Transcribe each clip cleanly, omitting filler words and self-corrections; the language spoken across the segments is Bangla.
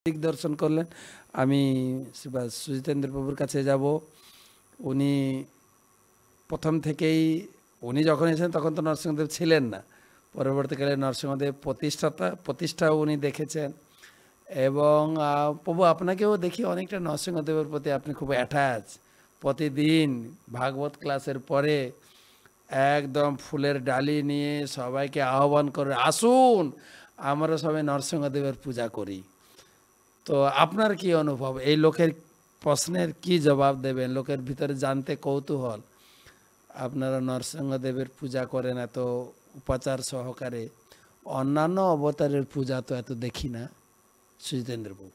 দিগদর্শন করলেন। আমি সুজিতেন্দ্র প্রভুর কাছে যাব। উনি প্রথম থেকেই উনি যখন এসেছেন তখন তো নরসিংহদেব ছিলেন না, পরবর্তীকালে নরসিংহদেব প্রতিষ্ঠাও উনি দেখেছেন। এবং প্রভু আপনাকেও দেখি অনেকটা নরসিংহদেবের প্রতি আপনি খুব অ্যাটাচ। প্রতিদিন ভাগবত ক্লাসের পরে একদম ফুলের ডালি নিয়ে সবাইকে আহ্বান করে, আসুন আমরা সবাই নরসিংহদেবের পূজা করি। তো আপনার কি অনুভব, এই লোকের প্রশ্নের কি জবাব দেবেন? লোকের ভিতরে জানতে কৌতূহল, আপনারা নরসিংহদেবের পূজা করেন এত উপাচার সহকারে, অন্যান্য অবতারের পূজা তো এত দেখি না সুজিতেন্দ্রবাবু।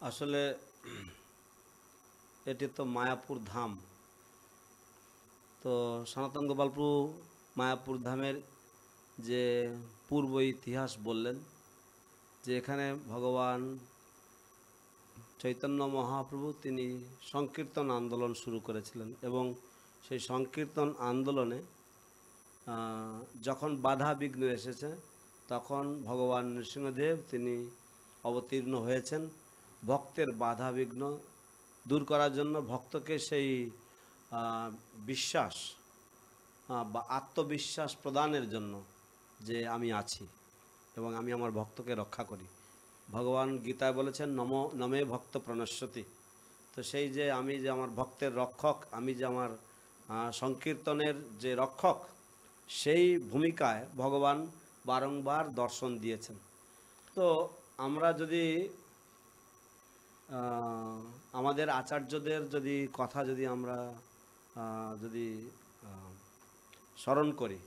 আসলে এটি তো মায়াপুর ধাম। তো সনাতন গোপালপ্রভু মায়াপুর ধামের যে পূর্ব ইতিহাস বললেন, যে এখানে ভগবান চৈতন্য মহাপ্রভু তিনি সংকীর্তন আন্দোলন শুরু করেছিলেন এবং সেই সংকীর্তন আন্দোলনে যখন বাধা বিঘ্ন এসেছে তখন ভগবান নৃসিংহদেব তিনি অবতীর্ণ হয়েছেন ভক্তের বাধা বিঘ্ন দূর করার জন্য, ভক্তকে সেই বিশ্বাস বা আত্মবিশ্বাস প্রদানের জন্য যে আমি আছি এবং আমি আমার ভক্তকে রক্ষা করি। ভগবান গীতায় বলেছেন নমে ভক্ত প্রণশ্যতি। তো সেই যে আমি যে আমার ভক্তের রক্ষক, আমি যে আমার সংকীর্তনের যে রক্ষক, সেই ভূমিকায় ভগবান বারংবার দর্শন দিয়েছেন। তো আমরা যদি আমাদের আচার্যদের যদি কথা যদি আমরা যদি স্মরণ করি,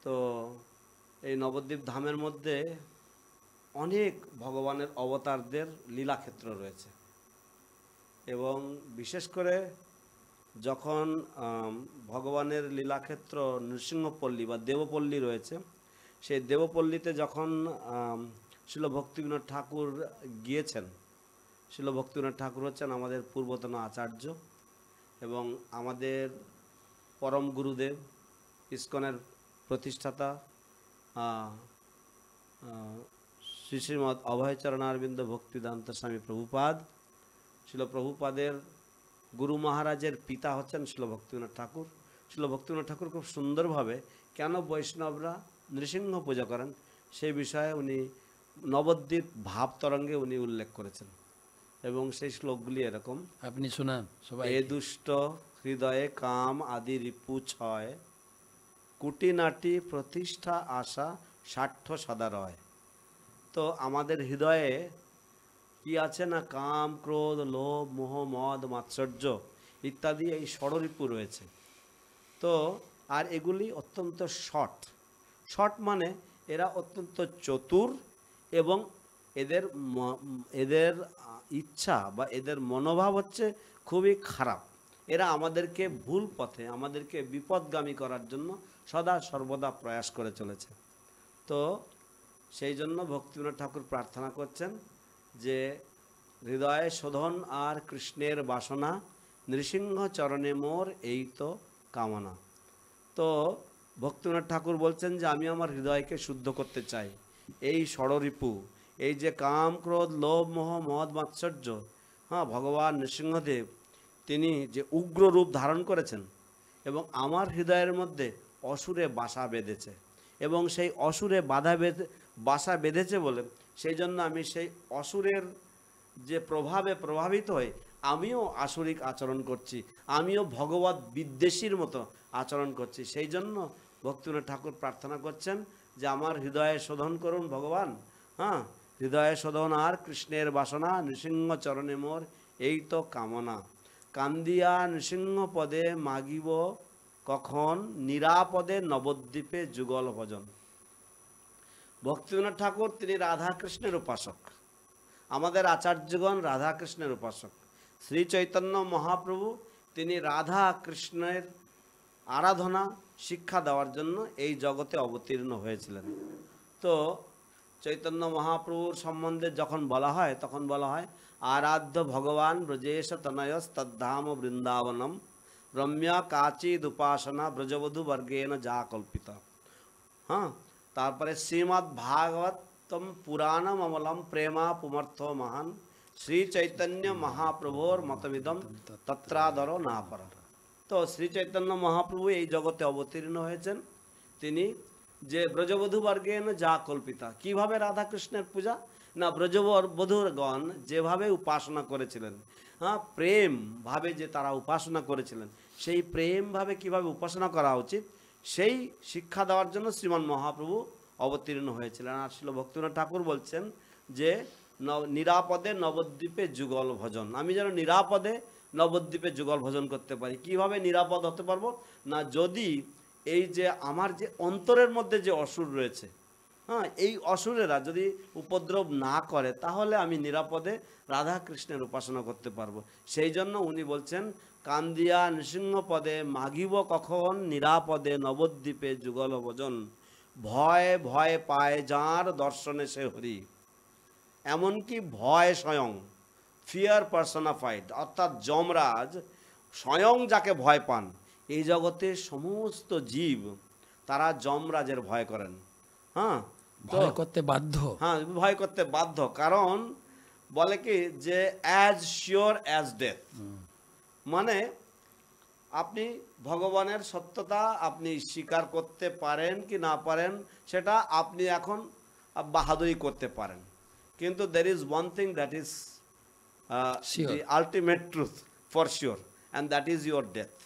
তো এই নবদ্বীপ ধামের মধ্যে অনেক ভগবানের অবতারদের লীলাক্ষেত্র রয়েছে এবং বিশেষ করে যখন ভগবানের লীলাক্ষেত্র নৃসিংহপল্লী বা দেবপল্লী রয়েছে, সেই দেবপল্লীতে যখন শিল ভক্তিবিনোদ ঠাকুর গিয়েছেন, শিল ভক্তিবিনোদ ঠাকুর হচ্ছেন আমাদের পূর্বতন আচার্য এবং আমাদের পরম গুরুদেব, ইস্কনের প্রতিষ্ঠাতা শ্রী শ্রীমৎ অভয়চরণারবিন্দ ভক্তিদান্ত স্বামী প্রভুপাদ। শিল প্রভুপাদের গুরু মহারাজের পিতা হচ্ছেন শিল ভক্তিবিনোদ ঠাকুর। শিল ভক্তিবিনোদ ঠাকুর খুব সুন্দরভাবে কেন বৈষ্ণবরা নৃসিংহ পূজা করেন সেই বিষয়ে উনি নবদ্বীপ ভাব তরঙ্গে উনি উল্লেখ করেছেন এবং সেই শ্লোকগুলি এরকম, আপনি শোনান সবাই। এ দুষ্ট হৃদয়ে কাম আদি রিপু ছয়, কুটিনাটি প্রতিষ্ঠা আশা স্বার্থ সদা রয়। তো আমাদের হৃদয়ে কি আছে না, কাম ক্রোধ লোভ মোহ মদ মাৎসর্য ইত্যাদি এই ষড়রিপু রয়েছে। তো আর এগুলি অত্যন্ত শর্ট মানে এরা অত্যন্ত চতুর এবং এদের ইচ্ছা বা এদের মনোভাব হচ্ছে খুবই খারাপ। এরা আমাদেরকে ভুল পথে, আমাদেরকে বিপদগামী করার জন্য সদা সর্বদা প্রয়াস করে চলেছে। তো সেই জন্য ভক্তিবিনোদ ঠাকুর প্রার্থনা করছেন যে হৃদয়ে শোধন আর কৃষ্ণের বাসনা, নৃসিংহ চরণে মোর এই তো কামনা। তো ভক্তিবিনোদ ঠাকুর বলছেন যে আমি আমার হৃদয়কে শুদ্ধ করতে চাই। এই ষড়রিপু, এই যে কাম ক্রোধ লোভ মোহ মদ মাৎসর্য, ভগবান নৃসিংহদেব তিনি যে উগ্র রূপ ধারণ করেছেন এবং আমার হৃদয়ের মধ্যে অসুরে বাসা বেঁধেছে এবং সেই অসুরে বাসা বেঁধেছে বলে সেই জন্য আমি সেই অসুরের যে প্রভাবে প্রভাবিত হয়ে আমিও আসরিক আচরণ করছি, আমিও ভগবত বিদ্বেষীর মতো আচরণ করছি। সেই জন্য ভক্তিবিনোদ ঠাকুর প্রার্থনা করছেন যে আমার হৃদয়ে শোধন করুন ভগবান, হৃদয়ে শোধন আর কৃষ্ণের বাসনা, নৃসিংহ চরণে মোর এই তো কামনা। কান্দিয়া নৃসিংহ পদে মাগিব কখন, নিরাপদে নবদ্বীপে যুগল ভজন। ভক্তিবিনোদ ঠাকুর তিনি রাধা কৃষ্ণের উপাসক, আমাদের আচার্যগণ রাধা কৃষ্ণের উপাসক। শ্রী চৈতন্য মহাপ্রভু তিনি রাধা কৃষ্ণের আরাধনা শিক্ষা দেওয়ার জন্য এই জগতে অবতীর্ণ হয়েছিলেন। তো চৈতন্য মহাপ্রভুর সম্বন্ধে যখন বলা হয় তখন বলা হয় আরাধ্য ভগবান ব্রজেশ তনয়স তদ্ধাম বৃন্দাবনম, রম্যা কাচিদ উপাসনা ব্রজবধূ বর্গেন যা কল্পিত। তারপরে শ্রীমদ্ ভাগবত তম পুরাণম অমলম প্রেমা পুমর্থ মহান শ্রী চৈতন্য মহাপ্রভুর মতমিদম তত্রাদর না পর। তো শ্রী চৈতন্য মহাপ্রভু এই জগতে অবতীর্ণ হয়েছেন। তিনি যে ব্রজবধূ বর্গেন যা কল্পিতা, কিভাবে রাধাকৃষ্ণের পূজা না, ব্রজবধূগণ যেভাবে উপাসনা করেছিলেন, হ্যাঁ, প্রেম ভাবে যে তারা উপাসনা করেছিলেন, সেই প্রেম ভাবে কিভাবে উপাসনা করা উচিত সেই শিক্ষা দেওয়ার জন্য শ্রীমান মহাপ্রভু অবতীর্ণ হয়েছিলেন। আর শিল ভক্তিনাথ ঠাকুর বলছেন যে নিরাপদে নবদ্বীপে যুগল ভজন, আমি যেন নিরাপদে নবদ্বীপে যুগল ভজন করতে পারি। কিভাবে নিরাপদ হতে পারবো না, যদি এই যে আমার যে অন্তরের মধ্যে যে অসুর রয়েছে, হ্যাঁ, এই অসুরেরা যদি উপদ্রব না করে তাহলে আমি নিরাপদে রাধা কৃষ্ণের উপাসনা করতে পারবো। সেই জন্য উনি বলছেন কান্দিয়া নৃসিংহ পদে মাগিব কখন নিরাপদে নবদ্বীপে যুগল ভজন, ভয় ভয় পায় যার দর্শনে সে হরি। এমনকি ভয় স্বয়ং, ফিয়ার পার্সোনাফাইড, অর্থাৎ যমরাজ স্বয়ং যাকে ভয় পান, এই জগতে সমস্ত জীব তারা যমরাজের ভয় করেন। হ্যাঁ, ভয় করতে বাধ্য। হ্যাঁ, ভয় করতে বাধ্য, কারণ বলে কি যে অ্যাজ শিওর অ্যাজ ডেথ, মানে আপনি ভগবানের সত্যতা আপনি স্বীকার করতে পারেন কি না পারেন সেটা আপনি এখন বাহাদুরি করতে পারেন, কিন্তু there is one thing that is Sure. the ultimate truth for sure, and that is your death.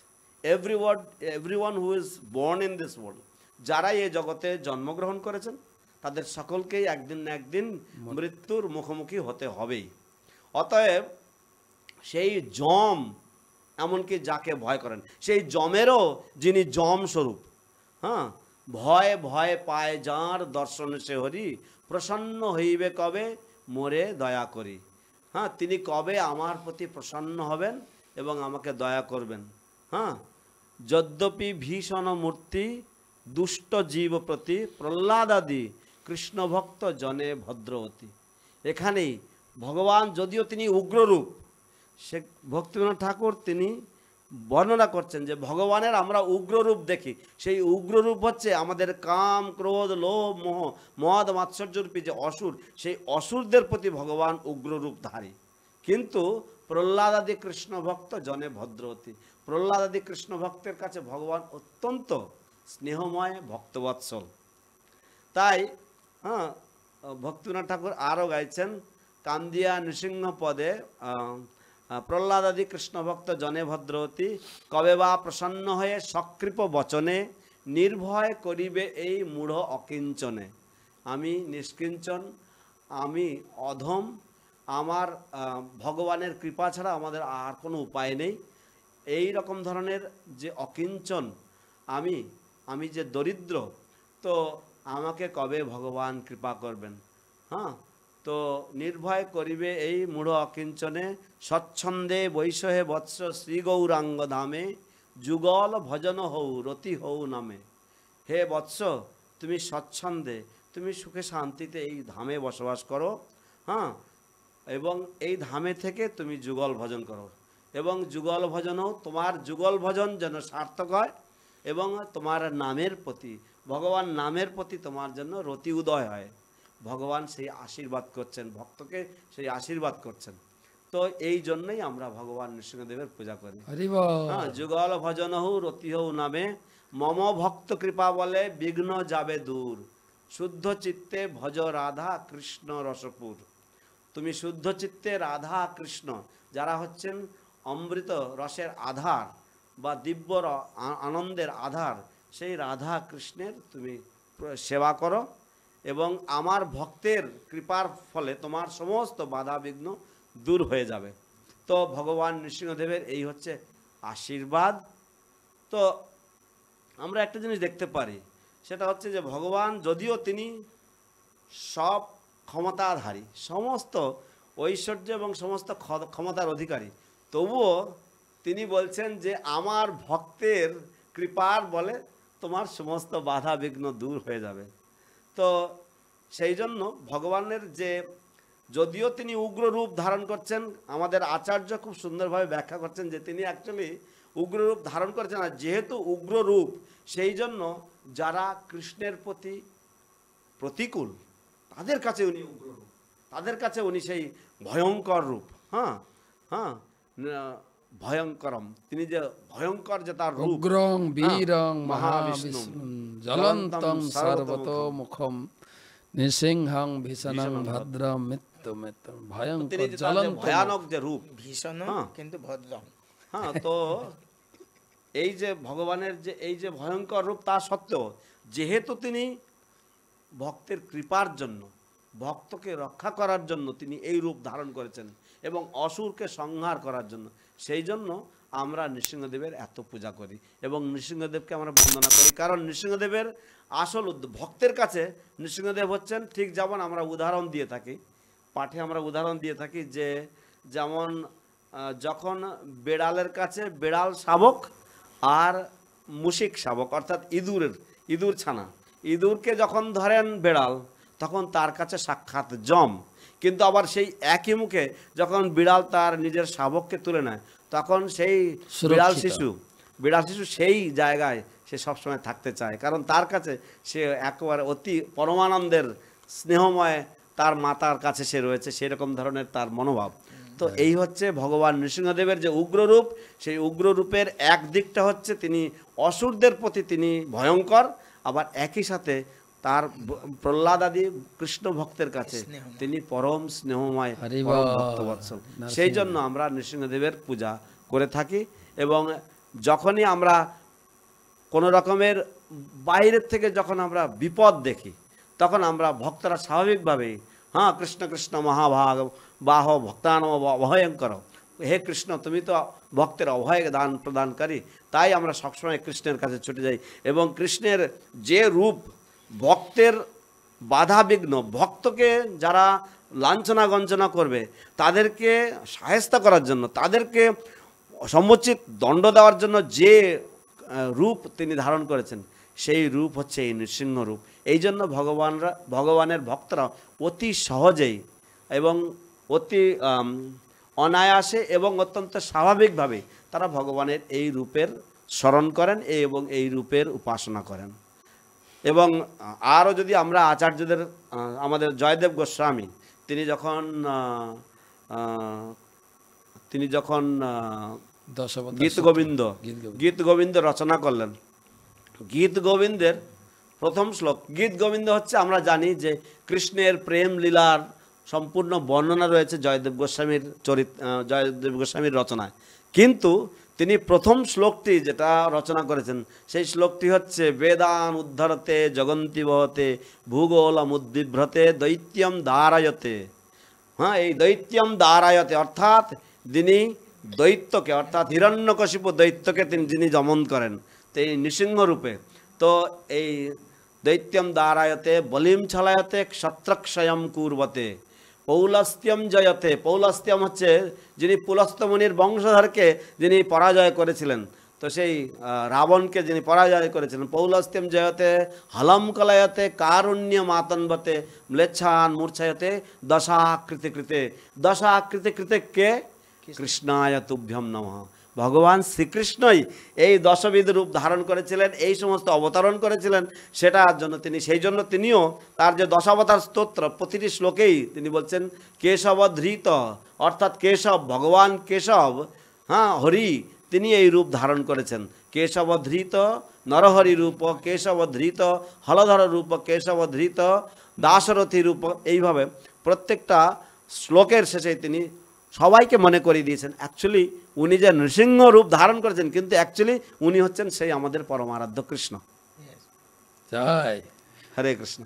Everyone who is born in this world, যারা এই জগতে জন্মগ্রহণ করেছেন তাদের সকলকেই একদিন না একদিন মৃত্যুর মুখোমুখি হতে হবেই। অতএব সেই যম, এমনকি যাকে ভয় করেন, সেই যমেরও যিনি যম স্বরূপ, হ্যাঁ, ভয় ভয় পায় যার দর্শনে সে হরি, প্রসন্ন হইবে কবে মোরে দয়া করি। হ্যাঁ, তিনি কবে আমার প্রতি প্রসন্ন হবেন এবং আমাকে দয়া করবেন। হ্যাঁ, যদ্যপি ভীষণ মূর্তি দুষ্ট জীব প্রতি প্রহ্লাদাদি কৃষ্ণ ভক্ত জনে ভদ্রবতী। এখানেই ভগবান, যদিও তিনি উগ্ররূপ, সে ভক্তিবিনোদ ঠাকুর তিনি বর্ণনা করছেন যে ভগবানের আমরা উগ্ররূপ দেখি, সেই উগ্ররূপ হচ্ছে আমাদের কাম ক্রোধ লোভ মোহ মদ মাৎসর্যরূপী যে অসুর, সেই অসুরদের প্রতি ভগবান উগ্ররূপধারী। কিন্তু প্রহ্লাদাদি কৃষ্ণ ভক্ত জনে ভদ্রবতী, প্রহ্লাদাদি কৃষ্ণ ভক্তের কাছে ভগবান অত্যন্ত স্নেহময় ভক্তবৎসল। তাই হ্যাঁ, ভক্তিবিনোদ ঠাকুর আরও গাইছেন কান্দিয়া নৃসিংহ পদে প্রহ্লাদাদি কৃষ্ণ ভক্ত জনে ভদ্রবতী, কবে বা প্রসন্ন হয়ে সকৃপ বচনে নির্ভয় করিবে এই মূঢ় অকিঞ্চনে। আমি নিষ্কিঞ্চন, আমি অধম, আমার ভগবানের কৃপা ছাড়া আমাদের আর কোনো উপায় নেই। এই রকম ধরনের যে অকিঞ্চন, আমি যে দরিদ্র, তো আমাকে কবে ভগবান কৃপা করবেন। হ্যাঁ, তো নির্ভয় করিবে এই মূঢ় অকিঞ্চনে, স্বচ্ছন্দে বৈষহে বৎস শ্রী গৌরাঙ্গ ধামে, যুগল ভজন হৌ রতি হৌ নামে। হে বৎস, তুমি স্বচ্ছন্দে, তুমি সুখে শান্তিতে এই ধামে বসবাস করো। হ্যাঁ, এবং এই ধামে থেকে তুমি যুগল ভজন করো, এবং যুগল ভজনও তোমার যুগল ভজন যেন সার্থক হয়, এবং তোমার নামের প্রতি, ভগবান নামের প্রতি তোমার জন্য রতি উদয় হয়। ভগবান সেই আশীর্বাদ করছেন, ভক্তকে সেই আশীর্বাদ করছেন। তো এই জন্যই আমরা ভগবান নৃসিংহদেবের পূজা করি। হ্যাঁ, যুগল ভজন হৌ রতি হৌ নামে, মম ভক্ত কৃপা বলে বিঘ্ন যাবে দূর, শুদ্ধ চিত্তে ভজ রাধা কৃষ্ণ রসপুর। তুমি শুদ্ধ চিত্তে রাধা কৃষ্ণ, যারা হচ্ছেন অমৃত রসের আধার বা দিব্য আনন্দের আধার, সেই রাধা কৃষ্ণের তুমি সেবা করো, এবং আমার ভক্তের কৃপার ফলে তোমার সমস্ত বাধা বিঘ্ন দূর হয়ে যাবে। তো ভগবান নৃসিংহদেবের এই হচ্ছে আশীর্বাদ। তো আমরা একটা জিনিস দেখতে পারি, সেটা হচ্ছে যে ভগবান যদিও তিনি সব ক্ষমতাধারী, সমস্ত ঐশ্বর্য এবং সমস্ত ক্ষমতার অধিকারী, তবুও তিনি বলছেন যে আমার ভক্তের কৃপার বলে তোমার সমস্ত বাধা বিঘ্ন দূর হয়ে যাবে। তো সেই জন্য ভগবানের যে, যদিও তিনি উগ্র রূপ ধারণ করছেন, আমাদের আচার্য খুব সুন্দরভাবে ব্যাখ্যা করছেন যে তিনি অ্যাকচুয়ালি উগ্র রূপ ধারণ করছেন, আর যেহেতু উগ্র রূপ, সেই জন্য যারা কৃষ্ণের প্রতি প্রতিকূল, তাদের কাছে উনি উগ্র রূপ, তাদের কাছে উনি সেই ভয়ঙ্কর রূপ। হ্যাঁ হ্যাঁ, ভয়ঙ্করম, তিনি যে ভয়ঙ্কর যে তার রূপ। উগ্রং বীরং মহাবিষ্ণু মহাবিষ্ণুম জ্বলন্তং সর্বতোমুখম নৃসিংহং ভীষণং ভদ্রম মৃত্যুমেত্যম। তিনি ভয়ঙ্কর যে তার যে জ্বলন্ত ভয়ানক যে রূপ। ভীষণ হ্যাঁ। কিন্তু ভদ্রম। হ্যাঁ, তো এই যে ভগবানের যে এই যে ভয়ঙ্কর রূপ, তা সত্ত্বেও যেহেতু তিনি ভক্তের কৃপার জন্য, ভক্তকে রক্ষা করার জন্য তিনি এই রূপ ধারণ করেছেন এবং অসুরকে সংহার করার জন্য, সেই জন্য আমরা নৃসিংহদেবের এত পূজা করি এবং নৃসিংহদেবকে আমরা বন্দনা করি। কারণ নৃসিংহদেবের আসল ভক্তের কাছে নৃসিংহদেব হচ্ছেন, ঠিক যেমন আমরা উদাহরণ দিয়ে থাকি, পাঠে আমরা উদাহরণ দিয়ে থাকি যে যেমন যখন বেড়ালের কাছে বেড়াল শাবক আর মুশিক শাবক, অর্থাৎ ইঁদুর ছানা, ইঁদুরকে যখন ধরেন বেড়াল, তখন তার কাছে সাক্ষাৎ যম। কিন্তু আবার সেই একই মুখে যখন বিড়াল তার নিজের শাবককে তুলে নেয়, তখন সেই বিড়াল শিশু সেই জায়গায় সে সবসময় থাকতে চায়, কারণ তার কাছে সে একেবারে অতি পরমানন্দের স্নেহময় তার মাতার কাছে সে রয়েছে, সেরকম ধরনের তার মনোভাব। তো এই হচ্ছে ভগবান নৃসিংহদেবের যে উগ্ররূপ, সেই উগ্ররূপের এক দিকটা হচ্ছে তিনি অসুরদের প্রতি তিনি ভয়ঙ্কর, আবার একই সাথে তার প্রহ্লাদ আদি কৃষ্ণ ভক্তের কাছে তিনি পরম স্নেহময়, পরম ভক্তবৎসল। সেই জন্য আমরা নৃসিংহদেবের পূজা করে থাকি। এবং যখনই আমরা কোনো রকমের বাইরের থেকে যখন আমরা বিপদ দেখি, তখন আমরা ভক্তরা স্বাভাবিকভাবেই কৃষ্ণ কৃষ্ণ মহাভাগ বাহ ভক্তান অভয়ঙ্কর, হে কৃষ্ণ তুমি তো ভক্তের অভয় দান প্রদানকারী, তাই আমরা সবসময় কৃষ্ণের কাছে ছুটে যাই। এবং কৃষ্ণের যে রূপ ভক্তের বাধা বিঘ্ন, ভক্তকে যারা লাঞ্ছনা গঞ্জনা করবে তাদেরকে সাহেস্তা করার জন্য, তাদেরকে সমুচিত দণ্ড দেওয়ার জন্য যে রূপ তিনি ধারণ করেছেন, সেই রূপ হচ্ছে এই নৃসিংহ রূপ। এই জন্য ভগবানের ভক্তরা অতি সহজেই এবং অতি অনায়াসে এবং অত্যন্ত স্বাভাবিকভাবে তারা ভগবানের এই রূপের স্মরণ করেন এবং এই রূপের উপাসনা করেন। এবং আরও যদি আমরা আচার্যদের, আমাদের জয়দেব গোস্বামী তিনি যখন গীত গোবিন্দ রচনা করলেন, গীত গোবিন্দের প্রথম শ্লোক, গীত গোবিন্দ হচ্ছে আমরা জানি যে কৃষ্ণের প্রেম লীলার সম্পূর্ণ বর্ণনা রয়েছে জয়দেব গোস্বামীর রচনায়। কিন্তু তিনি প্রথম শ্লোকটি যেটা রচনা করেছেন, সেই শ্লোকটি হচ্ছে বেদান উদ্ধরতে জগন্তি বহতে ভূগোলমুদ্বিভ্রতে দৈত্যম দারায়তে। এই দৈত্যম দারায়তে অর্থাৎ যিনি দৈত্যকে, অর্থাৎ হিরণ্যকশিপু দৈত্যকে যিনি দমন করেন, তো এই নৃসিংহ রূপে। তো এই দৈত্যম দারায়তে বলিম ছলায়তে ক্ষত্রক্ষয়ম কুর্বতে পৌলস্ত্যম জয়তে। পৌলস্ত্যম হচ্ছে যিনি পুলস্ত্য মুনির বংশধরকে যিনি পরাজয় করেছিলেন, তো সেই রাবণকে যিনি পরাজয় করেছিলেন। পৌলস্ত্যম জয়তে হলম কলয়তে কারুণ্য মাতন্বতে ম্লেচ্ছান মূর্ছয়তে দশাকৃতি কৃতে। দশাকৃতি কৃতে কে? কৃষ্ণায় তুভ্যম নমঃ। ভগবান শ্রীকৃষ্ণই এই দশবিধ রূপ ধারণ করেছিলেন, এই সমস্ত অবতরণ করেছিলেন, সেটার জন্য সেই জন্য তিনিও তার যে দশাবতার স্তোত্র, প্রতিটি শ্লোকেই তিনি বলছেন কেশবধৃত, অর্থাৎ কেশব, ভগবান কেশব, হরি, তিনি এই রূপ ধারণ করেছেন। কেশবধৃত নরহরি রূপ, কেশবধৃত হলধর রূপ, কেশবধৃত দাশরথী রূপ। এইভাবে প্রত্যেকটা শ্লোকের শেষে তিনি সবাইকে মনে করিয়ে দিয়েছেন অ্যাকচুয়ালি উনি যে নৃসিংহ রূপ ধারণ করেছেন, কিন্তু অ্যাকচুয়ালি উনি হচ্ছেন সেই আমাদের পরমারাধ্য কৃষ্ণ। জয় হরে কৃষ্ণ।